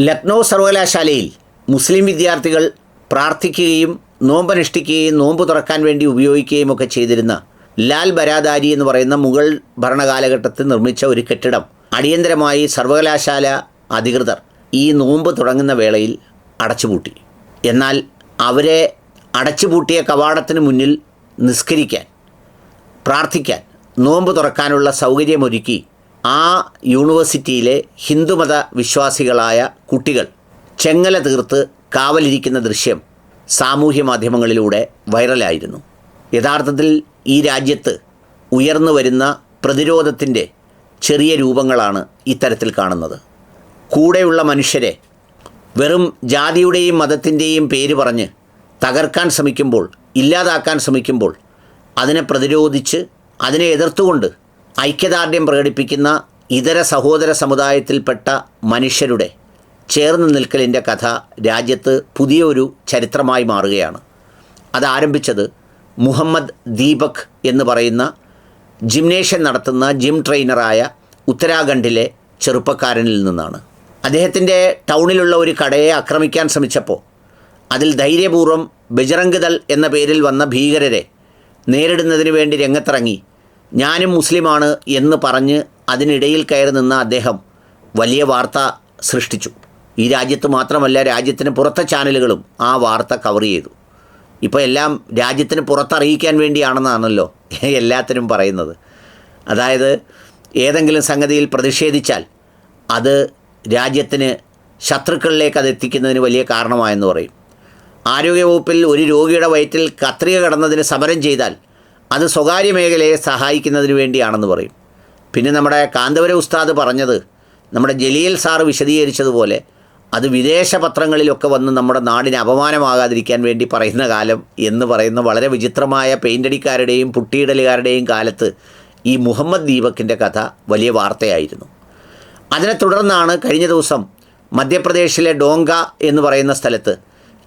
ലക്നൗ സർവകലാശാലയിൽ മുസ്ലിം വിദ്യാർത്ഥികൾ പ്രാർത്ഥിക്കുകയും നോമ്പനുഷ്ഠിക്കുകയും നോമ്പ് തുറക്കാൻ വേണ്ടി ഉപയോഗിക്കുകയും ഒക്കെ ചെയ്തിരുന്ന ലാൽ ബരാദാരി എന്ന് പറയുന്ന മുഗൾ ഭരണകാലഘട്ടത്തിൽ നിർമ്മിച്ച ഒരു കെട്ടിടം അടിയന്തരമായി സർവകലാശാല അധികൃതർ ഈ നോമ്പ് തുടങ്ങുന്ന വേളയിൽ അടച്ചുപൂട്ടി. എന്നാൽ അവരെ അടച്ചുപൂട്ടിയ കവാടത്തിന് മുന്നിൽ നിസ്കരിക്കാൻ, പ്രാർത്ഥിക്കാൻ, നോമ്പ് തുറക്കാനുള്ള സൗകര്യമൊരുക്കി ആ യൂണിവേഴ്സിറ്റിയിലെ ഹിന്ദുമത വിശ്വാസികളായ കുട്ടികൾ ചെങ്ങല തീർത്ത് കാവലിരിക്കുന്ന ദൃശ്യം സാമൂഹ്യ മാധ്യമങ്ങളിലൂടെ വൈറലായിരുന്നു. യഥാർത്ഥത്തിൽ ഈ രാജ്യത്ത് ഉയർന്നു വരുന്ന പ്രതിരോധത്തിൻ്റെ ചെറിയ രൂപങ്ങളാണ് ഇത്തരത്തിൽ കാണുന്നത്. കൂടെയുള്ള മനുഷ്യരെ വെറും ജാതിയുടെയും മതത്തിൻ്റെയും പേര് പറഞ്ഞ് തകർക്കാൻ ശ്രമിക്കുമ്പോൾ, ഇല്ലാതാക്കാൻ ശ്രമിക്കുമ്പോൾ അതിനെ പ്രതിരോധിച്ച് അതിനെ എതിർത്തുകൊണ്ട് ഐക്യദാർഢ്യം പ്രകടിപ്പിക്കുന്ന ഇതര സഹോദര സമുദായത്തിൽപ്പെട്ട മനുഷ്യരുടെ ചേർന്ന് നിൽക്കലിൻ്റെ കഥ രാജ്യത്ത് പുതിയൊരു ചരിത്രമായി മാറുകയാണ്. അതാരംഭിച്ചത് മുഹമ്മദ് ദീപക് എന്ന് പറയുന്ന ജിംനേഷ്യം നടത്തുന്ന ജിം ട്രെയിനറായ ഉത്തരാഖണ്ഡിലെ ചെറുപ്പക്കാരനിൽ നിന്നാണ്. അദ്ദേഹത്തിൻ്റെ ടൗണിലുള്ള ഒരു കടയെ ആക്രമിക്കാൻ ശ്രമിച്ചപ്പോൾ അതിൽ ധൈര്യപൂർവ്വം ബജ്റംഗ് ദൾ എന്ന പേരിൽ വന്ന ഭീകരരെ നേരിടുന്നതിന് വേണ്ടി രംഗത്തിറങ്ങി ഞാനും മുസ്ലിമാണ് എന്ന് പറഞ്ഞ് അതിനിടയിൽ കയറി നിന്ന അദ്ദേഹം വലിയ വാർത്ത സൃഷ്ടിച്ചു. ഈ രാജ്യത്ത് മാത്രമല്ല, രാജ്യത്തിന് പുറത്തെ ചാനലുകളും ആ വാർത്ത കവർ ചെയ്തു. ഇപ്പോൾ എല്ലാം രാജ്യത്തിന് പുറത്തറിയിക്കാൻ വേണ്ടിയാണെന്നാണല്ലോ എല്ലാത്തിനും പറയുന്നത്. അതായത് ഏതെങ്കിലും സംഗതിയിൽ പ്രതിഷേധിച്ചാൽ അത് രാജ്യത്തിന് ശത്രുക്കളിലേക്ക് അത് എത്തിക്കുന്നതിന് വലിയ കാരണമായെന്ന് പറയും. ആരോഗ്യവകുപ്പിൽ ഒരു രോഗിയുടെ വയറ്റിൽ കത്രിക കടന്നതിന് സമരം ചെയ്താൽ അത് സ്വകാര്യ മേഖലയെ സഹായിക്കുന്നതിന് വേണ്ടിയാണെന്ന് പറയും. പിന്നെ നമ്മുടെ കാന്തപുര ഉസ്താദ് പറഞ്ഞത്, നമ്മുടെ ജലീൽ സാറ് വിശദീകരിച്ചതുപോലെ അത് വിദേശ പത്രങ്ങളിലൊക്കെ വന്ന് നമ്മുടെ നാടിന് അപമാനമാകാതിരിക്കാൻ വേണ്ടി പറയുന്ന കാലം എന്ന് പറയുന്ന വളരെ വിചിത്രമായ പെയിൻ്റടിക്കാരുടെയും പുട്ടിയിടലുകാരുടെയും കാലത്ത് ഈ മുഹമ്മദ് ദീപക്കിൻ്റെ കഥ വലിയ വാർത്തയായിരുന്നു. അതിനെ തുടർന്നാണ് കഴിഞ്ഞ ദിവസം മധ്യപ്രദേശിലെ ഡോങ്ക എന്ന് പറയുന്ന സ്ഥലത്ത്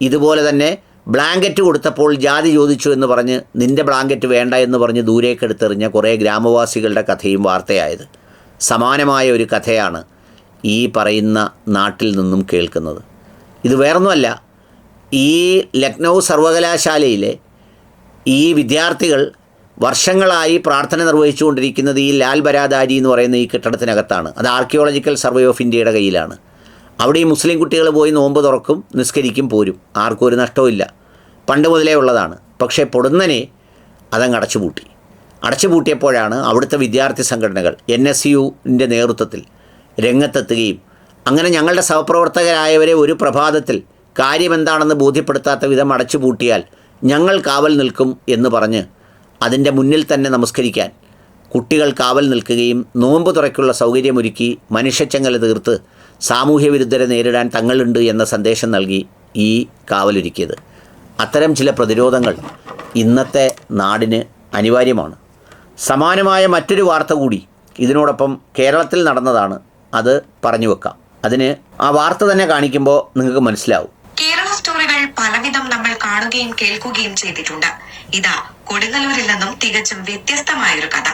ഇതുപോലെ തന്നെ ബ്ലാങ്കറ്റ് കൊടുത്തപ്പോൾ ജാതി ചോദിച്ചു എന്ന് പറഞ്ഞ് നിൻ്റെ ബ്ലാങ്കറ്റ് വേണ്ട എന്ന് പറഞ്ഞ് ദൂരേക്ക് എടുത്തെറിഞ്ഞ കുറേ ഗ്രാമവാസികളുടെ കഥയും വാർത്തയായത്. സമാനമായ ഒരു കഥയാണ് ഈ പറയുന്ന നാട്ടിൽ നിന്നും കേൾക്കുന്നത്. ഇത് വേറൊന്നുമല്ല, ഈ ലക്നൗ സർവകലാശാലയിലെ ഈ വിദ്യാർത്ഥികൾ വർഷങ്ങളായി പ്രാർത്ഥന നിർവഹിച്ചുകൊണ്ടിരിക്കുന്നത് ഈ ലാൽ ബരാദാരി എന്ന് പറയുന്ന ഈ കെട്ടിടത്തിനകത്താണ്. അത് ആർക്കിയോളജിക്കൽ സർവേ ഓഫ് ഇന്ത്യയുടെ കയ്യിലാണ്. അവിടെ ഈ മുസ്ലിം കുട്ടികൾ പോയി നോമ്പ് തുറക്കും, നിസ്കരിക്കും, പോരും. ആർക്കും ഒരു നഷ്ടവുമില്ല, പണ്ട് മുതലേ ഉള്ളതാണ്. പക്ഷേ പൊടുന്നനെ അതങ്ങ് അടച്ചുപൂട്ടിയപ്പോഴാണ് അവിടുത്തെ വിദ്യാർത്ഥി സംഘടനകൾ NSUവിൻ്റെ നേതൃത്വത്തിൽ രംഗത്തെത്തുകയും അങ്ങനെ ഞങ്ങളുടെ സഹപ്രവർത്തകരായവരെ ഒരു പ്രഭാതത്തിൽ കാര്യമെന്താണെന്ന് ബോധ്യപ്പെടുത്താത്ത വിധം അടച്ചുപൂട്ടിയാൽ ഞങ്ങൾ കാവൽ നിൽക്കും എന്ന് പറഞ്ഞ് അതിൻ്റെ മുന്നിൽ തന്നെ നമസ്കരിക്കാൻ കുട്ടികൾ കാവൽ നിൽക്കുകയും നോമ്പ് തുറയ്ക്കുള്ള സൗകര്യമൊരുക്കി മനുഷ്യച്ചങ്ങല തീർത്ത് സാമൂഹ്യ വിരുദ്ധരെ നേരിടാൻ തങ്ങളുണ്ട് എന്ന സന്ദേശം നൽകി ഈ കാവലൊരുക്കിയത്. അത്തരം ചില പ്രതിരോധങ്ങൾ ഇന്നത്തെ നാടിന് അനിവാര്യമാണ്. സമാനമായ മറ്റൊരു വാർത്ത കൂടി ഇതിനോടൊപ്പം കേരളത്തിൽ നടന്നതാണ്. അത് പറഞ്ഞു വെക്കാം. അതിന് ആ വാർത്ത തന്നെ കാണിക്കുമ്പോൾ നിങ്ങൾക്ക് മനസ്സിലാവും. കേരള സ്റ്റോറികൾ പലവിധം നമ്മൾ കാണുകയും കേൾക്കുകയും ചെയ്തിട്ടുണ്ട്. ഇതാ കൊടുങ്ങല്ലൂരിൽ നിന്നും തികച്ചും വ്യത്യസ്തമായൊരു കഥ.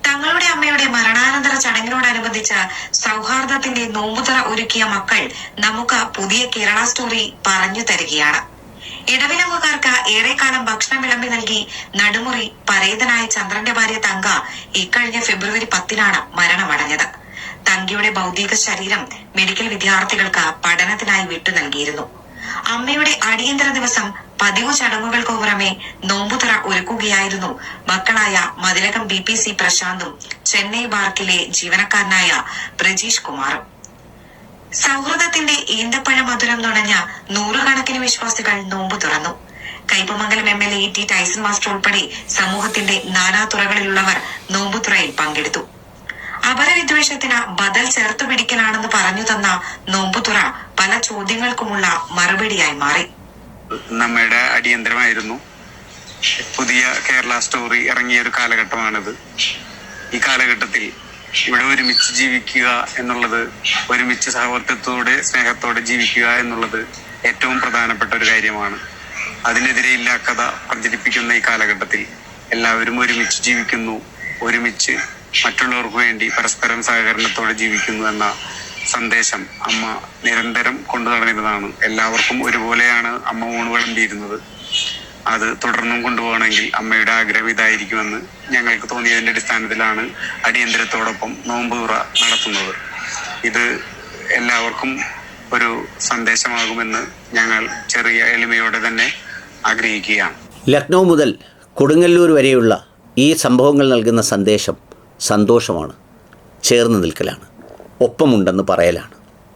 തങ്ങളുടെ അമ്മയുടെ മരണാനന്തര ചടങ്ങിനോടനുബന്ധിച്ച് സൗഹാർദ്ദത്തിന്റെ നോമ്പുതറ ഒരുക്കിയ മക്കൾ നമുക്ക് പുതിയ കേരള സ്റ്റോറി പറഞ്ഞു തരികയാണ്. ഇടവിലങ്ങുകാർക്ക് ഏറെക്കാലം ഭക്ഷണം വിളമ്പി നൽകി നടുമുറി പരേതനായ ചന്ദ്രന്റെ ഭാര്യ തങ്ക ഇക്കഴിഞ്ഞ ഫെബ്രുവരി 10 മരണമടഞ്ഞത്. തങ്കയുടെ ഭൗതിക ശരീരം മെഡിക്കൽ വിദ്യാർത്ഥികൾക്ക് പഠനത്തിനായി വിട്ടു നൽകിയിരുന്നു. അമ്മയുടെ അടിയന്തര ദിവസം പതിവ് ചടങ്ങുകൾക്ക് പുറമെ നോമ്പുതുറ ഒരുക്കുകയായിരുന്നു മക്കളായ മതിലകം BPC പ്രശാന്തും ചെന്നൈ ബാർക്കിലെ ജീവനക്കാരനായ പ്രജീഷ് കുമാറും. സൗഹൃദത്തിന്റെ ഈന്തപ്പഴ മധുരം നുണഞ്ഞ നൂറുകണക്കിന് വിശ്വാസികൾ നോമ്പു തുറന്നു. Kaipamangalam MLA T. Tyson master ഉൾപ്പെടെ സമൂഹത്തിന്റെ നാനാതുറകളിലുള്ളവർ നോമ്പുതുറയിൽ പങ്കെടുത്തു. അപരവിദ്വേഷത്തിന് ബദൽ ചേർത്തു പിടിക്കലാണെന്ന് പറഞ്ഞു തന്ന നോമ്പുതുറ പല ചോദ്യങ്ങൾക്കുമുള്ള മറുപടിയായി മാറി. നമ്മുടെ അടിയന്തരമായിരുന്നു. പുതിയ കേരള സ്റ്റോറി ഇറങ്ങിയ ഒരു കാലഘട്ടമാണിത്. ഈ കാലഘട്ടത്തിൽ ഇവിടെ ഒരുമിച്ച് ജീവിക്കുക എന്നുള്ളത്, ഒരുമിച്ച് സഹവർത്തിത്വത്തോടെ സ്നേഹത്തോടെ ജീവിക്കുക എന്നുള്ളത് ഏറ്റവും പ്രധാനപ്പെട്ട ഒരു കാര്യമാണ്. അതിനെതിരെ ഇല്ലാക്കഥ പ്രചരിപ്പിക്കുന്ന ഈ കാലഘട്ടത്തിൽ എല്ലാവരും ഒരുമിച്ച് ജീവിക്കുന്നു, ഒരുമിച്ച് മറ്റുള്ളവർക്ക് വേണ്ടി പരസ്പരം സഹകരണത്തോടെ ജീവിക്കുന്നു എന്ന സന്ദേശം അമ്മ നിരന്തരം കൊണ്ടു നടന്നിരുന്നതാണ്. എല്ലാവർക്കും ഒരുപോലെയാണ് അമ്മ ഊണ് വിളമ്പിയിരുന്നത്. അത് തുടർന്നും കൊണ്ടുപോകണമെങ്കിൽ അമ്മയുടെ ആഗ്രഹം ഇതായിരിക്കുമെന്ന് ഞങ്ങൾക്ക് തോന്നിയതിന്റെ അടിസ്ഥാനത്തിലാണ് അടിയന്തരത്തോടൊപ്പം നോമ്പ് തുറ നടത്തുന്നത്. ഇത് എല്ലാവർക്കും ഒരു സന്ദേശമാകുമെന്ന് ഞങ്ങൾ ചെറിയ എളിമയോടെ തന്നെ ആഗ്രഹിക്കുകയാണ്. ലക്നൗ മുതൽ കൊടുങ്ങല്ലൂർ വരെയുള്ള ഈ സംഭവങ്ങൾ നൽകുന്ന സന്ദേശം സന്തോഷമാണ്, ചേർന്ന് നിൽക്കലാണ്, ഒപ്പമുണ്ടെന്ന് പറയലാണ്.